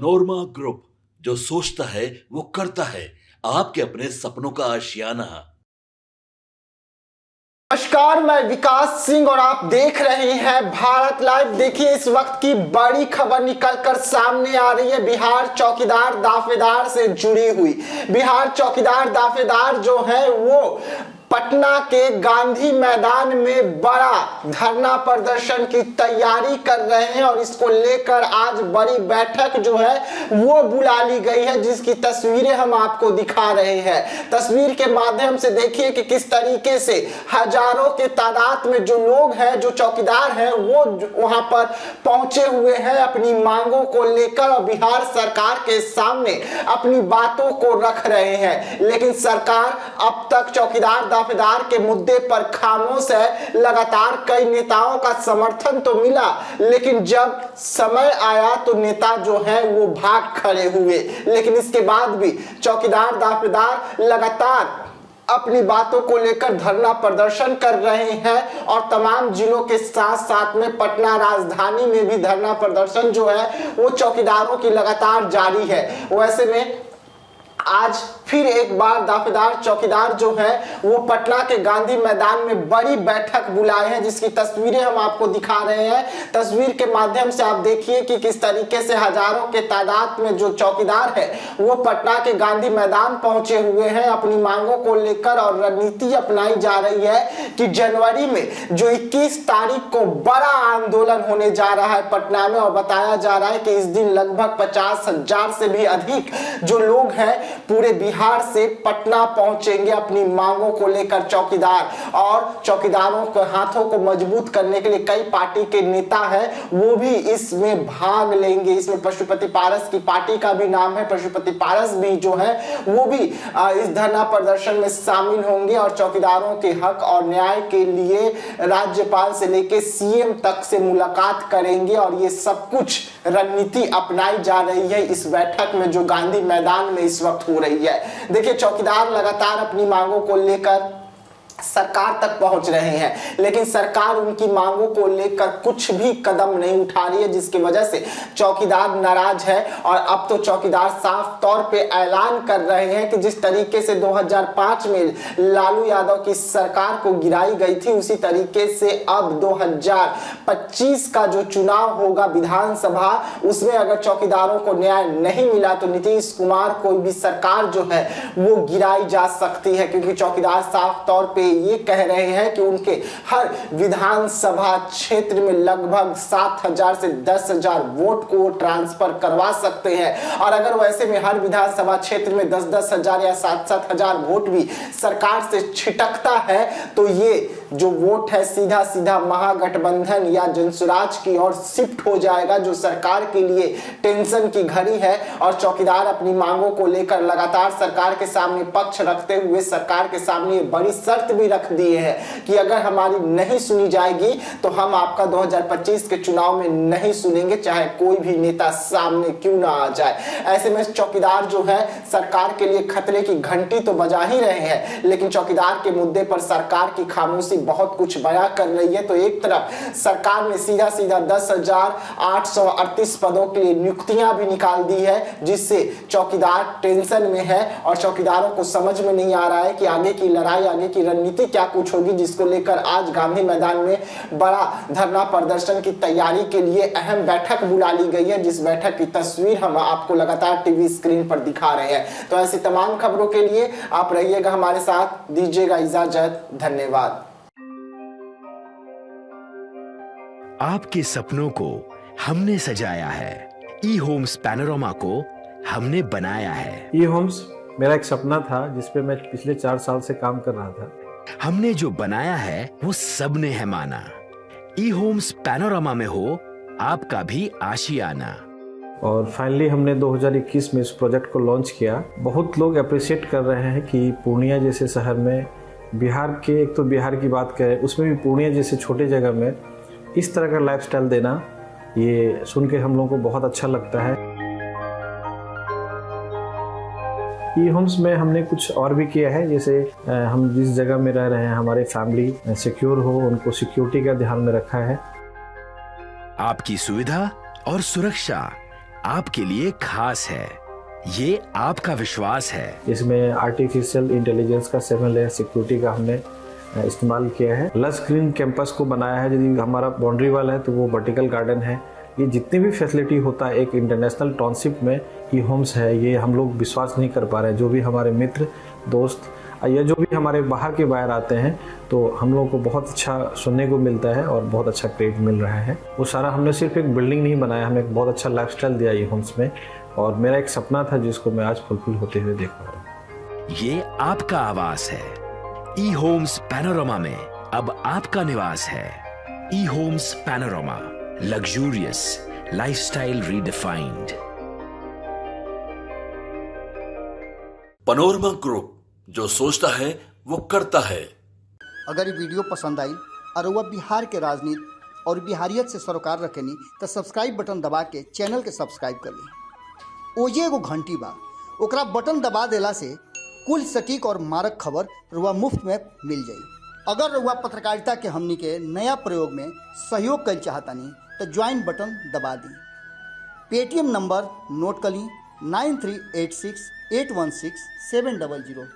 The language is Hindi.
नोरमा ग्रुप, जो सोचता है वो करता है। आपके अपने सपनों का आशियाना। नमस्कार, मैं विकास सिंह और आप देख रहे हैं भारत लाइव। देखिए, इस वक्त की बड़ी खबर निकलकर सामने आ रही है बिहार चौकीदार दाफेदार से जुड़ी हुई। बिहार चौकीदार दाफेदार जो है वो पटना के गांधी मैदान में बड़ा धरना प्रदर्शन की तैयारी कर रहे हैं और इसको लेकर आज बड़ी बैठक जो है वो बुला ली गई है, जिसकी तस्वीरें हम आपको दिखा रहे हैं। तस्वीर के माध्यम से देखिए कि किस तरीके से हजारों के तादाद में जो लोग हैं, जो चौकीदार हैं, वो वहां पर पहुंचे हुए हैं अपनी मांगों को लेकर और बिहार सरकार के सामने अपनी बातों को रख रहे हैं। लेकिन सरकार अब तक चौकीदार दाफेदार के मुद्दे पर खामोश है। लगातार कई नेताओं का समर्थन तो मिला, लेकिन जब समय आया तो नेता जो है वो भाग खड़े हुए। लेकिन इसके बाद भी चौकीदार दाफेदार लगातार अपनी बातों को लेकर धरना प्रदर्शन कर रहे हैं और तमाम जिलों के साथ साथ में पटना राजधानी में भी धरना प्रदर्शन जो है वो चौकीदारों की लगातार जारी है। वैसे में आज फिर एक बार दाफेदार चौकीदार जो है वो पटना के गांधी मैदान में बड़ी बैठक बुलाए हैं, जिसकी तस्वीरें हम आपको दिखा रहे हैं। तस्वीर के माध्यम से आप देखिए कि किस तरीके से हजारों के तादाद में जो चौकीदार है वो पटना के गांधी मैदान पहुंचे हुए हैं अपनी मांगों को लेकर। और रणनीति अपनाई जा रही है कि जनवरी में जो 21 तारीख को बड़ा आंदोलन होने जा रहा है पटना में, और बताया जा रहा है कि इस दिन लगभग 50,000 से भी अधिक जो लोग हैं पूरे बिहार से पटना पहुंचेंगे अपनी मांगों को लेकर चौकीदार। और चौकीदारों के हाथों को मजबूत करने के लिए कई पार्टी के नेता हैं वो भी इसमें भाग लेंगे। इसमें पशुपति पारस की पार्टी का भी नाम है। पशुपति पारस भी जो है वो भी इस धरना प्रदर्शन में शामिल होंगे और चौकीदारों के हक और न्याय के लिए राज्यपाल से लेकर सीएम तक से मुलाकात करेंगे। और ये सब कुछ रणनीति अपनाई जा रही है इस बैठक में जो गांधी मैदान में इस वक्त हो रही है। देखिए, चौकीदार लगातार अपनी मांगों को लेकर सरकार तक पहुंच रहे हैं, लेकिन सरकार उनकी मांगों को लेकर कुछ भी कदम नहीं उठा रही है, जिसकी वजह से चौकीदार नाराज है। और अब तो चौकीदार साफ तौर पे ऐलान कर रहे हैं कि जिस तरीके से 2005 में लालू यादव की सरकार को गिराई गई थी, उसी तरीके से अब 2025 का जो चुनाव होगा विधानसभा, उसमें अगर चौकीदारों को न्याय नहीं मिला तो नीतीश कुमार को भी सरकार जो है वो गिराई जा सकती है। क्योंकि चौकीदार साफ तौर पे ये कह रहे हैं कि उनके हर विधानसभा क्षेत्र में लगभग 7,000 से 10,000 वोट को ट्रांसफर करवा सकते हैं। और अगर वैसे में हर विधानसभा क्षेत्र में 10-10 हजार या 7-7 हजार वोट भी सरकार से छिटकता है तो ये जो वोट है सीधा सीधा महागठबंधन या जनसुराज की ओर शिफ्ट हो जाएगा, जो सरकार के लिए टेंशन की घड़ी है। और चौकीदार अपनी मांगों को लेकर लगातार सरकार के सामने पक्ष रखते हुए सरकार के सामने बड़ी शर्त भी रख दिए हैं कि अगर हमारी नहीं सुनी जाएगी तो हम आपका 2025 के चुनाव में नहीं सुनेंगे, चाहे कोई भी नेता सामने क्यों ना आ जाए। ऐसे में चौकीदार जो है सरकार के लिए खतरे की घंटी तो बजा ही रहे हैं, लेकिन चौकीदार के मुद्दे पर सरकार की खामोशी बहुत कुछ बयां कर रही है। तो एक तरफ सरकार ने सीधा सीधा 10,838 पदों के लिए नियुक्तियां भी निकाल दी है, जिससे चौकीदार टेंशन में है और चौकीदारों को समझ में नहीं आ रहा है कि आगे की लड़ाई, आगे की रणनीति क्या कुछ होगी, जिसको लेकर आज गांधी मैदान में बड़ा धरना प्रदर्शन की तैयारी के लिए अहम बैठक बुला ली गई है, जिस बैठक की तस्वीर हम आपको लगातार टीवी स्क्रीन पर दिखा रहे हैं। तो ऐसी तमाम खबरों के लिए आप रहिएगा हमारे साथ, दीजिएगा इजाजत। धन्यवाद। आपके सपनों को हमने सजाया है, ई होम्स पैनोरामा को हमने बनाया है। ई होम्स मेरा एक सपना था जिसपे मैं पिछले 4 साल से काम कर रहा था। हमने जो बनाया है वो सबने है माना। ई होम्स पैनोरामा में हो आपका भी आशियाना। और फाइनली हमने 2021 में इस प्रोजेक्ट को लॉन्च किया। बहुत लोग अप्रिशिएट कर रहे हैं कि पूर्णिया जैसे शहर में, बिहार के, एक तो बिहार की बात करें उसमें भी पूर्णिया जैसे छोटे जगह में इस तरह का लाइफस्टाइल देना, ये सुन के हम लोगों को बहुत अच्छा लगता है। ई होम्स में हमने कुछ और भी किया है, जैसे हम जिस जगह में रह रहे हैं हमारी फैमिली सिक्योर हो, उनको सिक्योरिटी का ध्यान में रखा है। आपकी सुविधा और सुरक्षा आपके लिए खास है, ये आपका विश्वास है। इसमें आर्टिफिशियल इंटेलिजेंस का 7 लेयर सिक्योरिटी का हमने इस्तेमाल किया है। लश ग्रीन कैंपस को बनाया है। यदि हमारा बाउंड्री वाल है तो वो वर्टिकल गार्डन है। ये जितनी भी फैसिलिटी होता है एक इंटरनेशनल टाउनशिप में ई होम्स है, ये हम लोग विश्वास नहीं कर पा रहे हैं। जो भी हमारे मित्र दोस्त या जो भी हमारे बाहर के बाहर आते हैं तो हम लोगों को बहुत अच्छा सुनने को मिलता है और बहुत अच्छा क्रेडिट मिल रहा है। वो सारा हमने सिर्फ एक बिल्डिंग नहीं बनाया, हमें एक बहुत अच्छा लाइफस्टाइल दिया ई होम्स में, और मेरा एक सपना था जिसको मैं आज फुलफिल होते हुए देख पा रहा हूँ। ये आपका आवास है। ई होम्स पैनोरामा में अब आपका निवास है। E Homes Panorama, luxurious lifestyle redefined. Panorama group, जो सोचता है वो करता है। अगर ये वीडियो पसंद आई और वह बिहार के राजनीति और बिहारियत से सरोकार रखेनी तो सब्सक्राइब बटन दबा के चैनल के सब्सक्राइब कर ली। ओजे एगो घंटी बा, ओकरा बटन दबा देला से कुल सटीक और मारक खबर रुआ मुफ्त में मिल जाई। अगर रुआ पत्रकारिता के हमनी के नया प्रयोग में सहयोग कर चाहतानी तो ज्वाइन बटन दबा दी। पेटीएम नंबर नोट कर ली 9386816700।